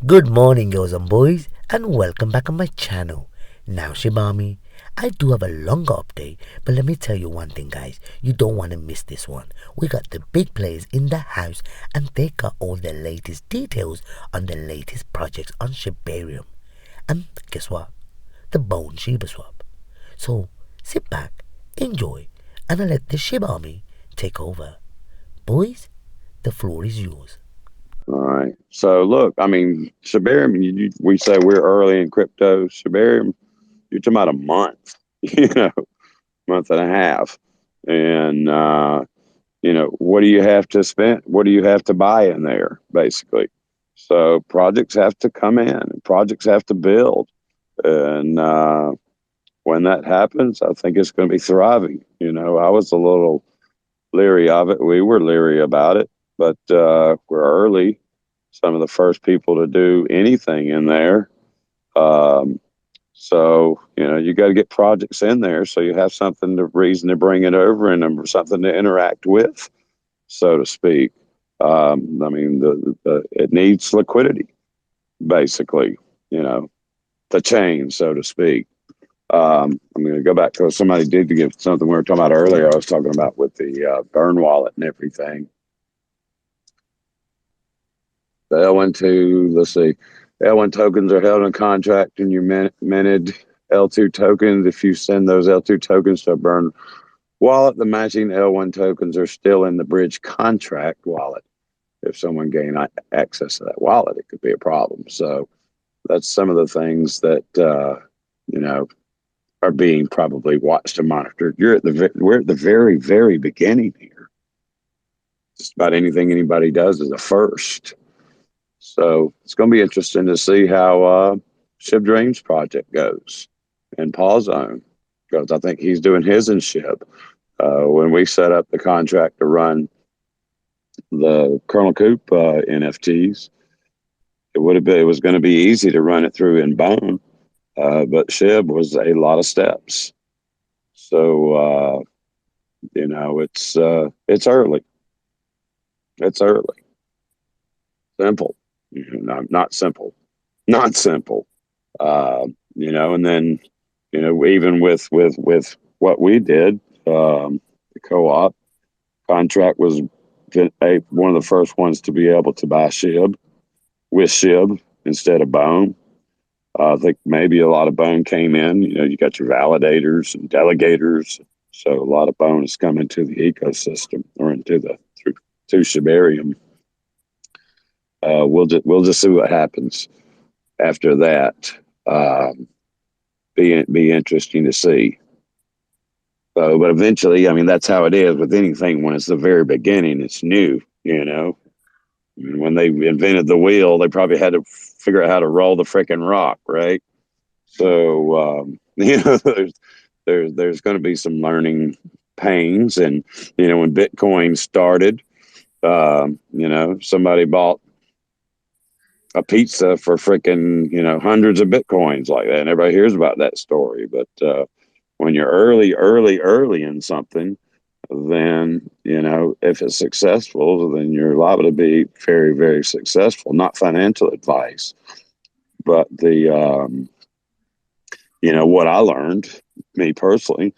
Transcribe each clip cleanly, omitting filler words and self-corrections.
Good morning, girls and boys, and welcome back on my channel. Now, Shibami, I do have a longer update, but let me tell you one thing, guys. You don't want to miss this one. We got the big players in the house, and they got all the latest details on the latest projects on Shibarium. And guess what? The Bone Shibaswap. So, sit back, enjoy, and I'll let the Shibami take over. Boys, the floor is yours. All right. So look, I mean, Shibarium, we say we're early in crypto. Shibarium, you're talking about a month, month and a half. And, what do you have to spend? What do you have to buy in there, basically? So projects have to come in, and projects have to build. And when that happens, I think it's going to be thriving. I was a little leery of it. We were leery about it, but we're early, some of the first people to do anything in there. Um, so, you got to get projects in there so you have something to reason to bring it over and something to interact with, so to speak. I mean, it needs liquidity, basically, you know, the chain, so to speak. I'm going to go back to somebody did give something we were talking about earlier. I was talking about with the burn wallet and everything. The L12, let's see, L1 tokens are held in contract and you minted L2 tokens. If you send those L2 tokens to a burn wallet, the matching L1 tokens are still in the bridge contract wallet. If someone gained access to that wallet, it could be a problem. So that's some of the things that, are being probably watched and monitored. We're at the very, very beginning here. Just about anything anybody does is a first. So it's going to be interesting to see how Shib Dreams project goes and Paul's own, because I think he's doing his in Shib. When we set up the contract to run the Colonel Coop NFTs, it was going to be easy to run it through in Bone, but Shib was a lot of steps. So it's early. It's early. Simple. Not simple. Not simple. And then, even with what we did, the co-op contract was one of the first ones to be able to buy Shib with Shib instead of Bone. I think maybe a lot of Bone came in. You got your validators and delegators. So a lot of Bone is coming to the ecosystem or to Shibarium. We'll just see what happens after that. Be interesting to see. But eventually, I mean, that's how it is with anything. When it's the very beginning, it's new. When they invented the wheel, they probably had to figure out how to roll the freaking rock, right? So there's going to be some learning pains, and when Bitcoin started, somebody bought a pizza for freaking hundreds of Bitcoins like that, and everybody hears about that story. But when you're early in something, then if it's successful, then you're liable to be very, very successful. Not financial advice, but the what I learned, me personally,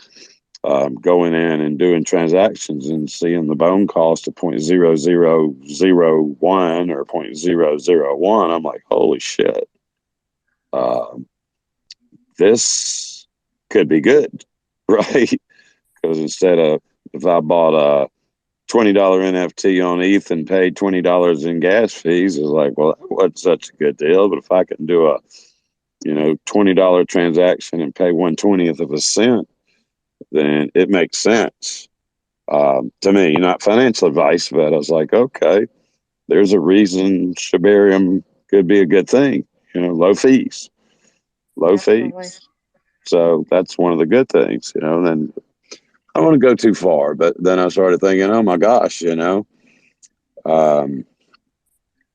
going in and doing transactions and seeing the bone cost of 0.0001 or 0.001, I'm like, holy shit, um, this could be good, right? Because instead of, if I bought a $20 NFT on ETH and paid $20 in gas fees, it's like, well, that wasn't such a good deal. But if I can do a $20 transaction and pay 1/20th of a cent, then it makes sense to me. Not financial advice, but I was like, okay, there's a reason Shibarium could be a good thing. Low fees, low Definitely. fees. So that's one of the good things. And then I don't want to go too far, but then I started thinking, oh my gosh, um,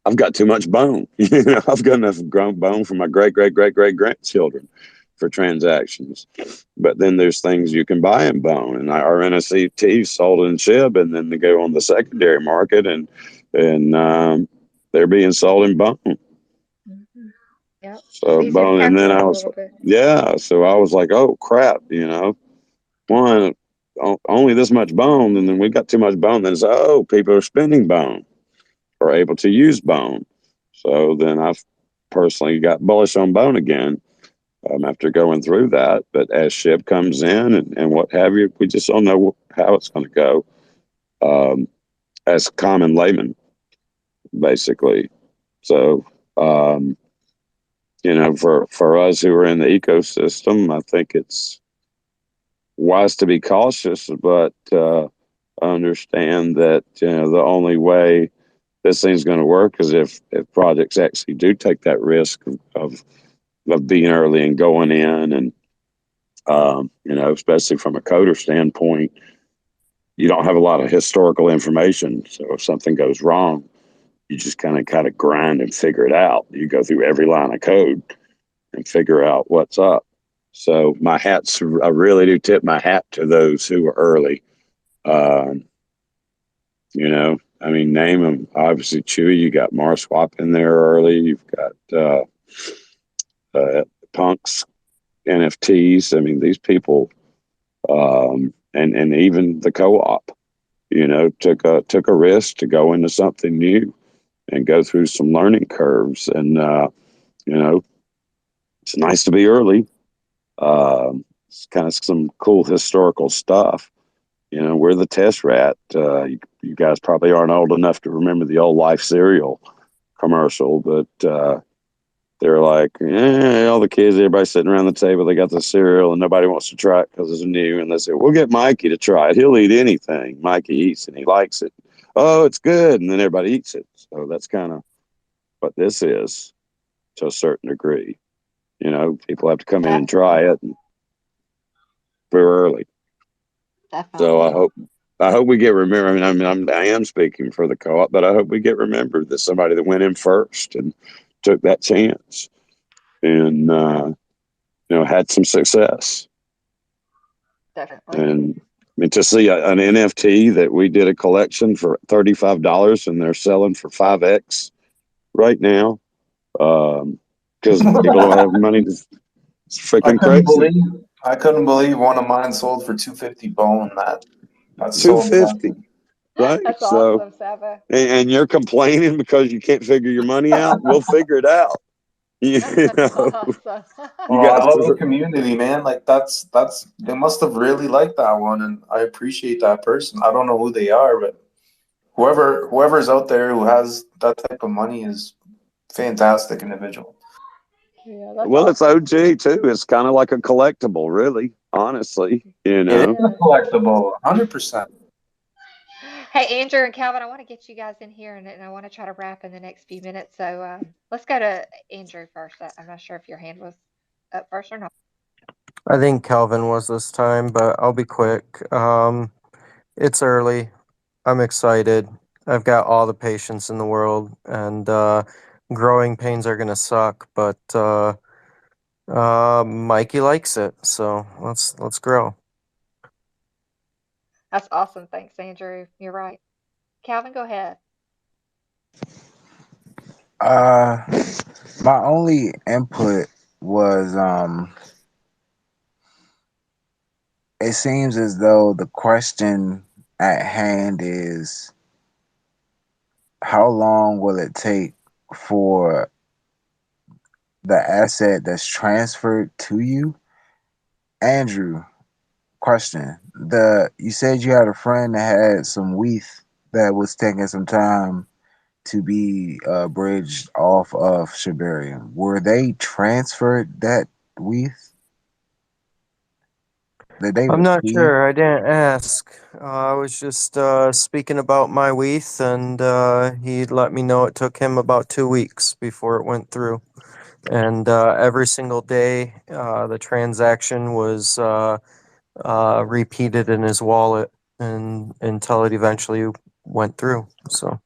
I've got too much bone. I've got enough grown bone for my great, great, great, great grandchildren for transactions. But then there's things you can buy in bone, and our NFTs sold in Shib, and then they go on the secondary market, and they're being sold in bone. Yeah. It's So easier to bone, and then I calculate a was, little bit. yeah. So I was like, oh crap, one only this much bone, and then we got too much bone. Then it's people are spending bone or able to use bone. So then I personally got bullish on bone again after going through that. But as Shib comes in and what have you, we just don't know how it's going to go. Um, as common layman, basically. So, um, for us who are in the ecosystem, I think it's wise to be cautious, but understand that the only way this thing's going to work is if projects actually do take that risk of being early and going in, and especially from a coder standpoint, you don't have a lot of historical information. So if something goes wrong, you just kind of grind and figure it out. You go through every line of code and figure out what's up. So I really do tip my hat to those who are early. Um, I mean, name them. Obviously, Chewy, you got Swap in there early. You've got Punks, NFTs. I mean, these people, and even the co-op, took a risk to go into something new and go through some learning curves. And you know, it's nice to be early. It's kind of some cool historical stuff. We're the test rat. You guys probably aren't old enough to remember the old Life cereal commercial, but they're like, all the kids, everybody sitting around the table, they got the cereal and nobody wants to try it because it's new. And they say, we'll get Mikey to try it. He'll eat anything. Mikey eats and he likes it. Oh, it's good. And then everybody eats it. So that's kind of what this is to a certain degree. People have to come in and try it. And we're early. So I Definitely. hope I hope we get remembered. I am speaking for the co-op, but I hope we get remembered that somebody that went in first and took that chance and had some success. Definitely. And I mean, to see an NFT that we did a collection for $35 and they're selling for 5x right now, because people don't have money. It's I freaking couldn't crazy. believe I couldn't believe one of mine sold for 250 bone. That's Two so fifty, impressive. right? That's So, awesome, Saba. and you're complaining because you can't figure your money out. We'll figure it out. You That's know, awesome. you Oh, I guys. love the community, man. Like that's they must have really liked that one, and I appreciate that person. I don't know who they are, but whoever's out there who has that type of money is fantastic individual. Yeah, that's Well, it's awesome. OG too. It's kind of like a collectible, really. Honestly, It is a Yeah. collectible, 100%. Hey, Andrew and Calvin, I want to get you guys in here and I want to try to wrap in the next few minutes. So let's go to Andrew first. I'm not sure if your hand was up first or not. I think Calvin was this time, but I'll be quick. It's early. I'm excited. I've got all the patience in the world, and growing pains are gonna suck. But Mikey likes it, so let's grow. That's awesome. Thanks, Andrew. You're right. Calvin, go ahead. Uh, my only input was it seems as though the question at hand is how long will it take for the asset that's transferred to you? Andrew, question. You said you had a friend that had some WETH that was taking some time to be bridged off of Shibarium. Were they transferred that WETH that they I'm not received? sure. I didn't ask. I was just speaking about my WETH, and he let me know it took him about 2 weeks before it went through. And every single day, the transaction was repeated in his wallet, and until it eventually went through. So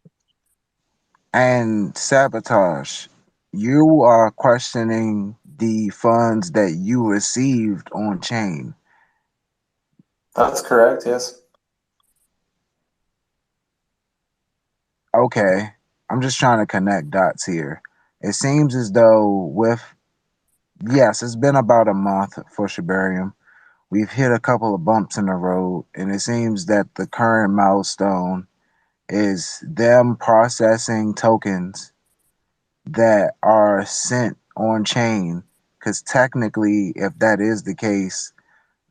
And sabotage. You are questioning the funds that you received on chain. That's correct. Yes. Okay, I'm just trying to connect dots here. It seems as though with Yes, it's been about a month for Shibarium. We've hit a couple of bumps in the road, and it seems that the current milestone is them processing tokens that are sent on chain. Because technically, if that is the case,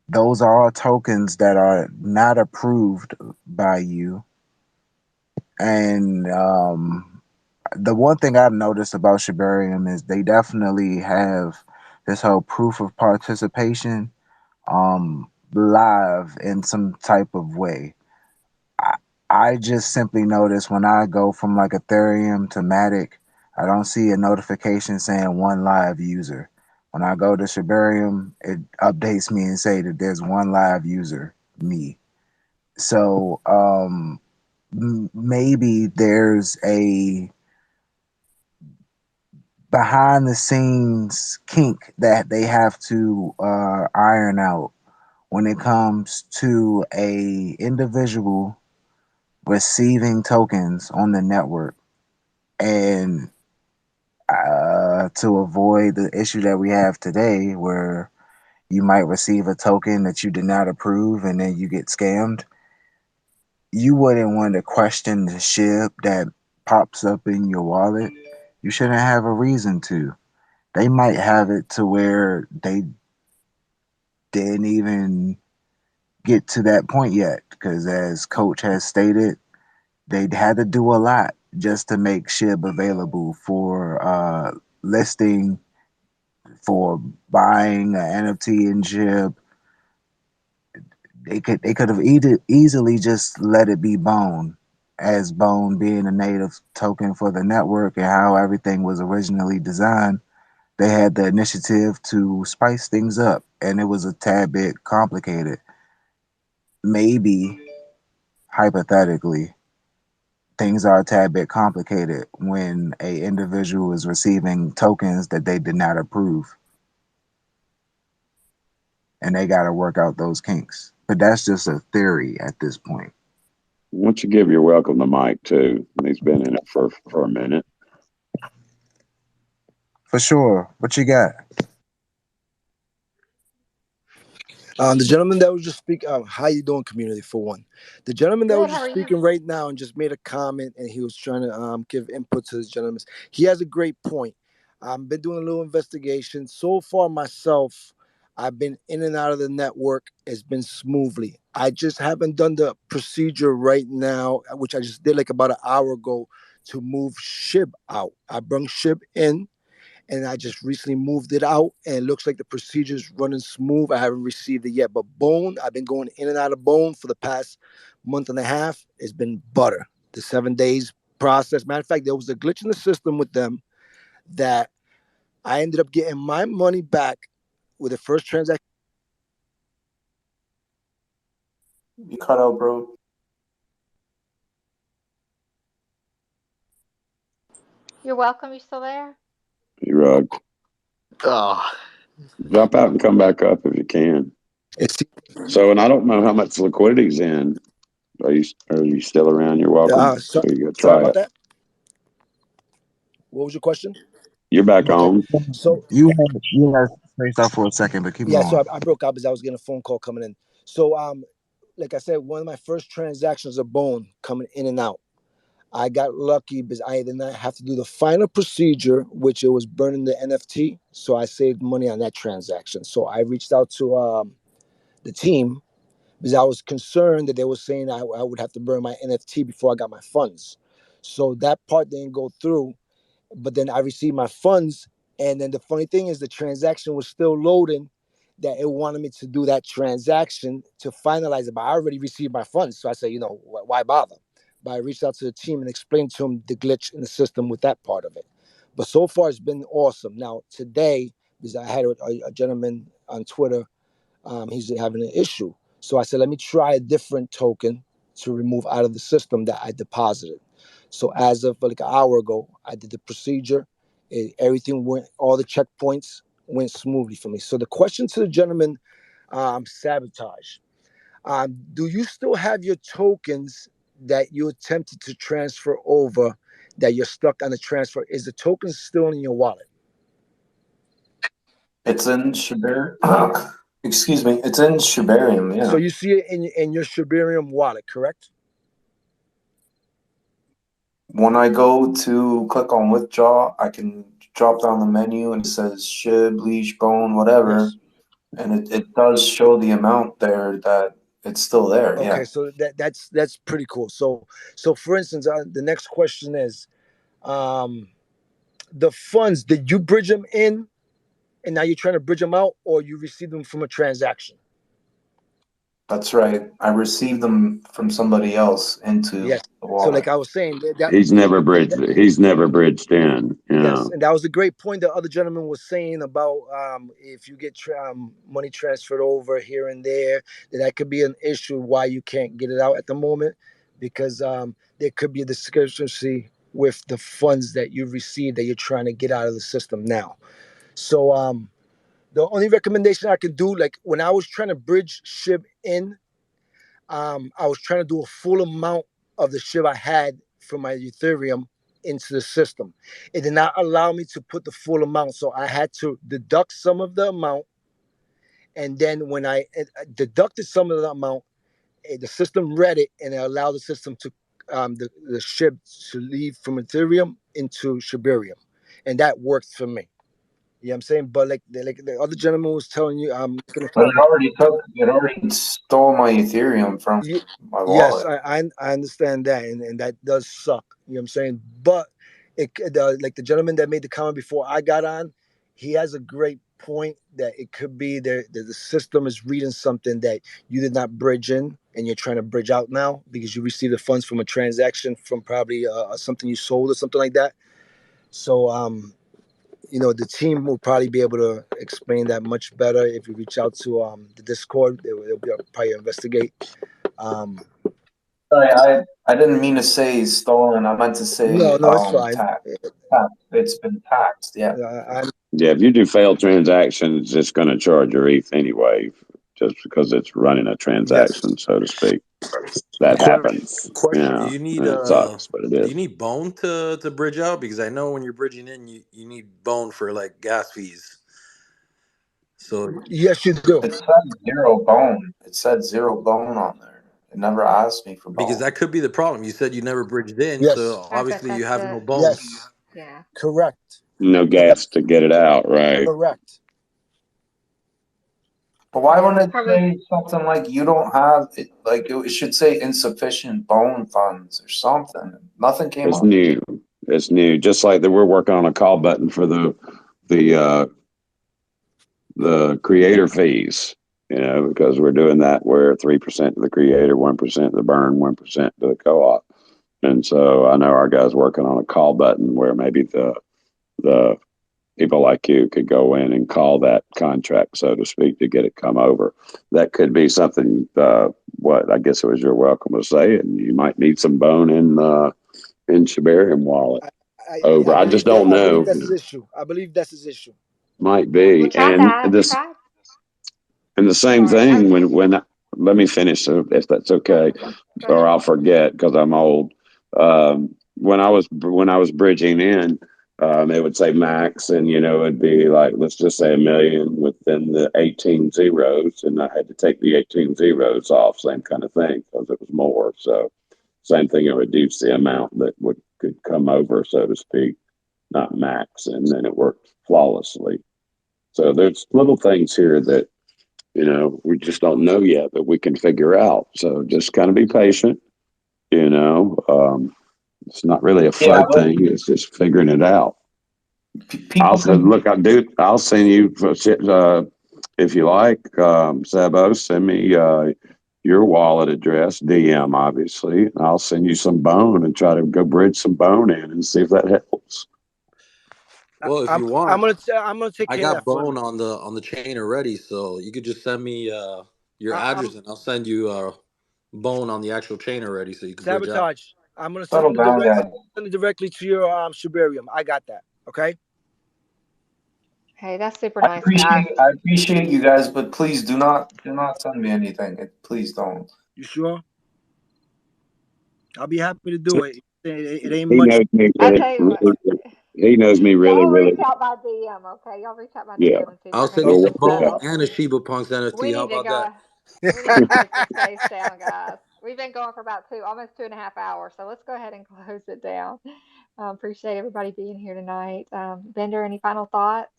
those are all tokens that are not approved by you. And the one thing I've noticed about Shibarium is they definitely have this whole proof of participation live in some type of way. I, I just simply notice when I go from like Ethereum to Matic, I don't see a notification saying one live user. When I go to Shibarium, it updates me and say that there's one live user, me. So maybe there's a behind the scenes kink that they have to iron out when it comes to a individual receiving tokens on the network, and to avoid the issue that we have today where you might receive a token that you did not approve and then you get scammed. You wouldn't want to question the shib that pops up in your wallet. You shouldn't have a reason to. They might have it to where they didn't even get to that point yet, because as Coach has stated, they had to do a lot just to make SHIB available for listing, for buying an NFT in SHIB. They could have easily just let it be Bone, as Bone being a native token for the network and how everything was originally designed. They had the initiative to spice things up, and it was a tad bit complicated. Maybe hypothetically, things are a tad bit complicated when a individual is receiving tokens that they did not approve, and they got to work out those kinks. But that's just a theory at this point. Why don't you give your welcome to Mike too? He's been in it for a minute. For sure. What you got? The gentleman that was just speaking, how you doing, community? For one, the gentleman that Good. was How just are you? speaking right now and just made a comment, and he was trying to give input to his gentleman. He has a great point. I've been doing a little investigation so far myself. I've been in and out of the network. It's been smoothly. I just haven't done the procedure right now, which I just did like about an hour ago, to move Shib out. I brung Shib in, and I just recently moved it out, and it looks like the procedure's running smooth. I haven't received it yet, but Bone, I've been going in and out of Bone for the past month and a half. It's been butter. The 7 days process. Matter of fact, there was a glitch in the system with them that I ended up getting my money back with the first transaction. You cut out, bro. You're welcome. You still there? You rug. Oh, Drop out and come back up if you can. it's So, and I don't know how much liquidity's in. Are you still around? You're welcome. so, So you go sorry try about it. that. What was your question? You're back Okay, on. so You had spaced out for a second, but keep yeah, so going. I broke out because I was getting a phone call coming in. So like I said, one of my first transactions of Bone coming in and out. I got lucky because I did not have to do the final procedure, which it was burning the NFT. So I saved money on that transaction. So I reached out to the team because I was concerned that they were saying I would have to burn my NFT before I got my funds. So that part didn't go through. But then I received my funds, and then the funny thing is the transaction was still loading. That it wanted me to do that transaction to finalize it, but I already received my funds, so I said, why bother? But I reached out to the team and explained to them the glitch in the system with that part of it. But so far, it's been awesome. Now today, because I had a gentleman on Twitter, he's having an issue, so I said, let me try a different token to remove out of the system that I deposited. So as of like an hour ago, I did the procedure. Everything went, all the checkpoints went smoothly for me. So the question to the gentleman, Sabotage, do you still have your tokens that you attempted to transfer over, that you're stuck on the transfer? Is the token still in your wallet? It's in Shibarium. Excuse me. It's in Shibarium. Yeah. So you see it in your Shibarium wallet, correct? When I go to click on withdraw, I can drop down the menu and it says Shib, leash, bone, whatever, Yes. and it does show the amount there that it's still there. Okay, Yeah. so that's pretty cool. So for instance, the next question is, the funds, did you bridge them in, and now you're trying to bridge them out, or you received them from a transaction? That's right. I received them from somebody else into Yes. the So wallet. like I was saying, He's never bridged. He's never bridged in. yes, and that was a great point the other gentleman was saying about, if you get money transferred over here and there, that could be an issue why you can't get it out at the moment, because there could be a discrepancy with the funds that you received that you're trying to get out of the system now. So the only recommendation I could do, like when I was trying to bridge SHIB in, I was trying to do a full amount of the SHIB I had for my Ethereum into the system. It did not allow me to put the full amount, so I had to deduct some of the amount. And then when I deducted some of the amount, the system read it and it allowed the system to the SHIB to leave from Ethereum into Shibarium, and that worked for me. You know what I'm saying? But like the other gentleman was telling you, I'm gonna But find it already stole my Ethereum from my yes, wallet. I understand that, and that does suck. You know what I'm saying? But like the gentleman that made the comment before I got on, he has a great point that it could be that the system is reading something that you did not bridge in, and you're trying to bridge out now because you received the funds from a transaction from probably something you sold or something like that. So the team will probably be able to explain that much better if you reach out to the Discord. They'll be able to probably investigate. Sorry, I didn't mean to say stolen. I meant to say No, it's fine. It's been taxed. Yeah. Yeah, if you do failed transactions, it's going to charge your ETH anyway, just because it's running a transaction, Yes. so to speak. That happens. Question. Yeah, and it sucks, but it do is. you need bone to bridge out? Because I know when you're bridging in, you need bone for like gas fees. So Yes, you do. It said zero bone. It said zero bone on there. It never asked me for because bone. that could be the problem. You said you never bridged in, Yes. so I bet obviously you that's have no it. bone. Yes. Yeah. Correct. No gas to get it out, right? Correct. But why Yeah, wouldn't that's it probably say something like you don't have it? Like it should say insufficient bone funds or something. Nothing came It's up. new. It's new. Just like that, we're working on a call button for the creator fees. Because we're doing that where 3% to the creator, 1% to the burn, 1% to the co-op. And so I know our guys working on a call button where maybe the people like you could go in and call that contract, so to speak, to get it come over. That could be something. What I guess it was your welcome to say, and you might need some bone in Shibarium wallet over. I just don't I believe know. that's his issue. I believe that's his issue. Might yeah. We be, tried and that. We this tried. and the same Sorry. thing when let me finish if that's okay, Go or ahead. I'll forget because I'm old. When I was bridging in, it would say max, and it'd be like, let's just say 1 million within the 18 zeros, and I had to take the 18 zeros off. Same kind of thing because it was more. So same thing, it reduced the amount that could come over, so to speak, not max, and then it worked flawlessly. So there's little things here that we just don't know yet, but we can figure out. So just kind of be patient. It's not really a Yeah, FUD but thing. It's just figuring it out. people can. Look, I'll send you, if you like, Sabo, send me your wallet address, DM, obviously. I'll send you some bone and try to go bridge some bone in and see if that helps. Well, if I'm you want, I'm gonna take I care of got that for bone you. on the chain already, so you could just send me your I'm address and I'll send you bone on the actual chain already, so you can bridge out. sabotage. I'm gonna Settle down, guys. send it directly to your Shibarium. I got that. Okay. Hey, that's super nice, guys. I appreciate you guys, but please do not send me anything. Please don't. You sure? I'll be happy to do it. It ain't He much. knows me. I tell you what. He knows me really, Y'all really. reach out by DM, okay? Y'all reach out by Yeah, DM and see if I'll y'all can send you get we'll some this work it bone out. settled. and a Shiba Punks We NFT. How need to about that? go. We need to close this space down, guys. We've been going for about almost 2.5 hours, so let's go ahead and close it down. Appreciate everybody being here tonight. Bender, any final thoughts?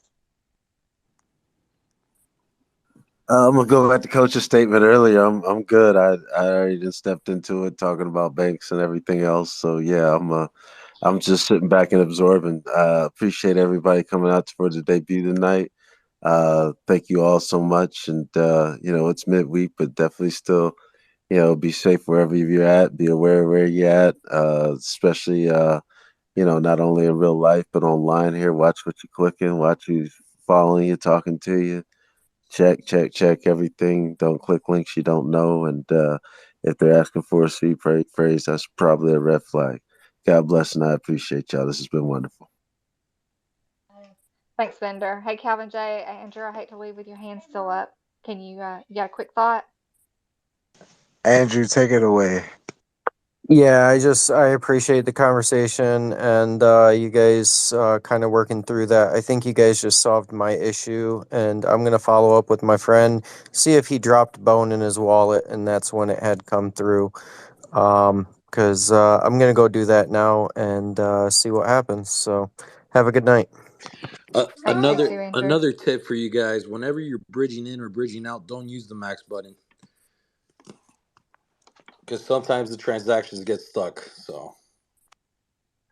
I'm gonna go back to Coach's statement earlier. I'm good. I already just stepped into it, talking about banks and everything else. So yeah, I'm just sitting back and absorbing. Appreciate everybody coming out for the debut tonight. Thank you all so much. And it's midweek, but definitely still, be safe wherever you're at. Be aware of where you're at, especially not only in real life but online here. Watch what you're clicking. Watch who's following you, talking to you. Check everything. Don't click links you don't know. And if they're asking for a sweet phrase, that's probably a red flag. God bless, and I appreciate y'all. This has been wonderful. Thanks, Bender. Hey, Calvin J. Andrew, I hate to leave with your hand still up. Can you got a quick thought? Andrew, take it away. Yeah, I appreciate the conversation and you guys kind of working through that. I think you guys just solved my issue, and I'm gonna follow up with my friend, see if he dropped bone in his wallet, and that's when it had come through. Because I'm gonna go do that now and see what happens. So, have a good night. Thanks, you too, Andrew. Another tip for you guys: whenever you're bridging in or bridging out, don't use the max button because sometimes the transactions get stuck. So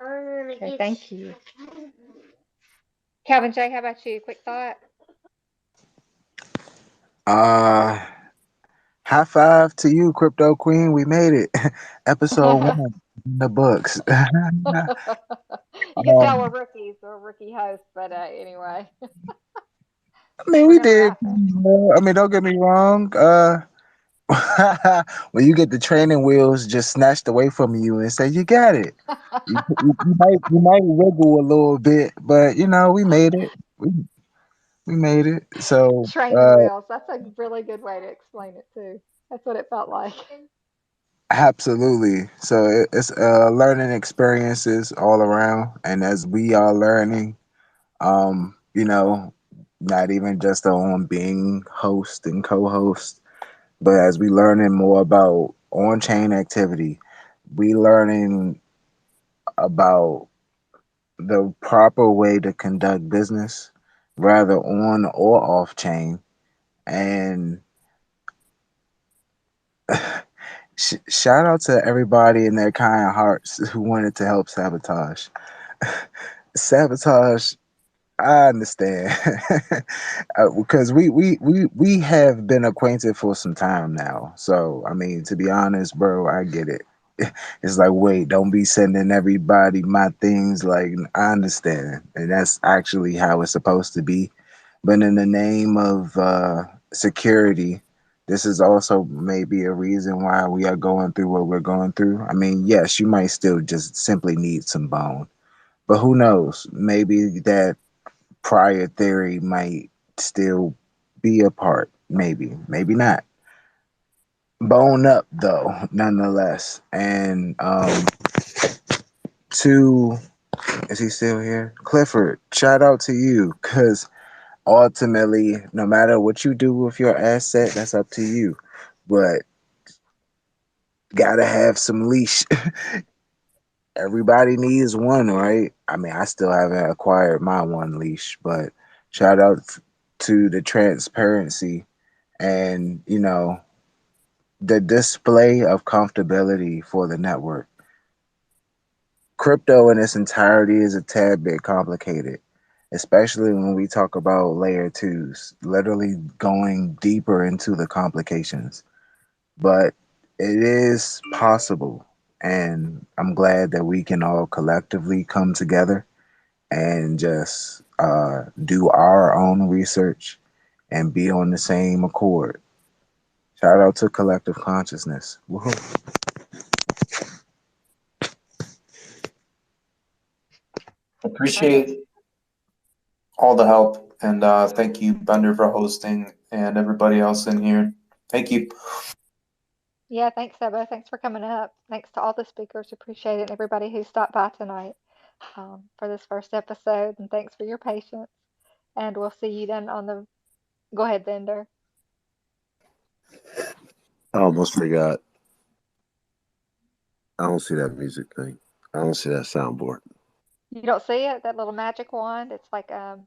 Okay, thank you. Calvin J, how about you? Quick thought? Uh, High five to you, Crypto Queen. We made it. Episode one in the books. You can tell um, we're rookies. We're rookie hosts, but anyway, I mean, we're we gonna did. wrap it. I mean, don't get me wrong. When you get the training wheels just snatched away from you and say you got it, you might wiggle a little bit, but we made it. We made it. So Training wheels. That's a really good way to explain it too. That's what it felt like. absolutely. So it's learning experiences all around, and as we are learning, you know, not even just on being host and co-host, but as we learning more about on-chain activity, we learning about the proper way to conduct business, rather on or off chain, and shout out to everybody in their kind hearts who wanted to help sabotage. Sabotage, I understand, because we have been acquainted for some time now. So I mean, to be honest, bro, I get it. It's like, wait, don't be sending everybody my things. Like, I understand, and that's actually how it's supposed to be. But in the name of security, this is also maybe a reason why we are going through what we're going through. I mean, yes, you might still just simply need some bone, but who knows? Maybe that prior theory might still be a part. Maybe not. Bone up though, nonetheless. And to is he still here? Clifford, shout out to you, because ultimately, no matter what you do with your asset, that's up to you. But gotta have some leash. Everybody needs one, right? I mean, I still haven't acquired my one leash, but shout out to the transparency and the display of comfortability for the network. Crypto in its entirety is a tad bit complicated, especially when we talk about layer twos, literally going deeper into the complications. But it is possible, and I'm glad that we can all collectively come together and just do our own research and be on the same accord. Shout out to collective consciousness. Woohoo. Perfect. Appreciate all the help, and thank you, Bender, for hosting, and everybody else in here. Thank you. Yeah, thanks, Seba. Thanks for coming up. Thanks to all the speakers. Appreciate it. And everybody who stopped by tonight. for this first episode, and thanks for your patience. And we'll see you then on the. Go ahead, Bender. I almost forgot. I don't see that music thing. I don't see that soundboard. You don't see it? That little magic wand? It's like the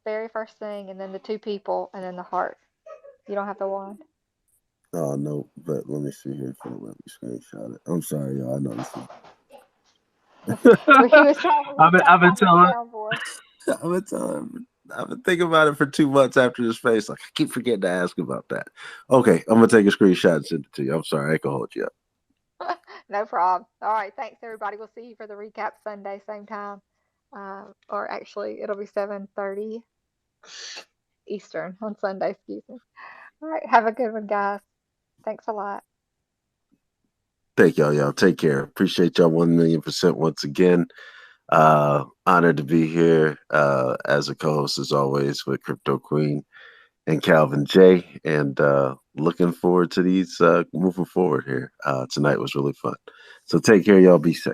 very first thing, and then the two people, and then the heart. You don't have the wand. Oh no, but let me see here. Let me screenshot it. I'm sorry, y'all. I know this is. He was trying I've been to find the telling. soundboard. I've been thinking about it for 2 months after this face. Like I keep forgetting to ask about that. Okay, I'm gonna take a screenshot and send it to you. I'm sorry, I can hold you up. No problem. All right, thanks everybody. We'll see you for the recap Sunday, same time. Or actually, it'll be 7:30 Eastern on Sunday. Excuse me. All right, have a good one, guys. Thanks a lot. Thank y'all. Y'all take care. Appreciate y'all 1,000,000% once again. Honored to be here as a co-host as always with Crypto Queen and Calvin J. And looking forward to these moving forward here. Tonight was really fun. So take care, y'all. Be safe.